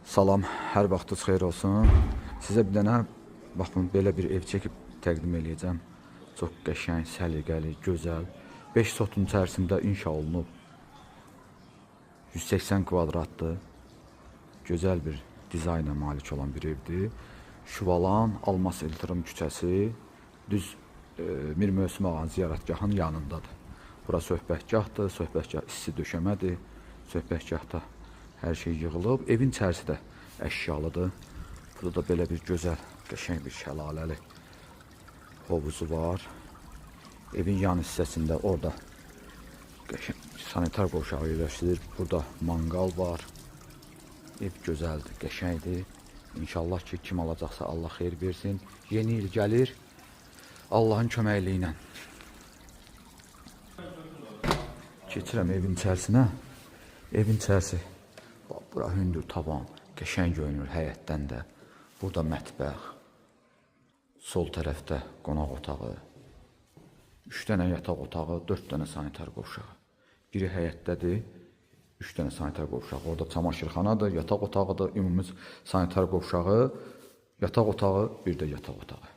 Salam, hər vaxtınız xeyir olsun. Sizə bir dənə, baxın, belə bir ev çəkib təqdim eləyəcəm. Çox qəşəng, səliqəli, gözəl. 5 sotun içərisində inşa olunub. 180 kvadratdır. Gözəl bir dizayna malik olan bir evdir. Şuvalan, Almas İltirim küçəsi, düz Mir Möhsüm ağanın ziyarətgahının yanındadır. Bura söhbətgahdır, söhbətgah isti döşəmədir. Söhbətgahda hər şey yığılıb. Evin içərisi də əşyalıdır. Burada da belə bir gözəl, qəşəng bir şəlaləli hovuzu var. Evin yan hissəsində orada qəşəng sanitar qovşağı yerləşdirilir. Burada manqal var. Ev gözəldir, qəşəngdir. İnşallah ki, kim alacaqsa Allah xeyir versin. Yeni il gəlir. Allahın köməkliyi ilə. Keçirəm evin içərisinə. Evin içərisi. Bura hündür tavan. Qəşəng görünür həyətdən də. Burada mətbəx. Sol tərəfdə qonaq otağı. 3 dənə yataq otağı, 4 dənə sanitar qovşağı. Biri həyətdədir. 3 dənə sanitar qovşağı. Orada çamaşırxanadır, yataq otağıdır, ümumi sanitar qovşağı, yataq otağı, bir də yataq otağı.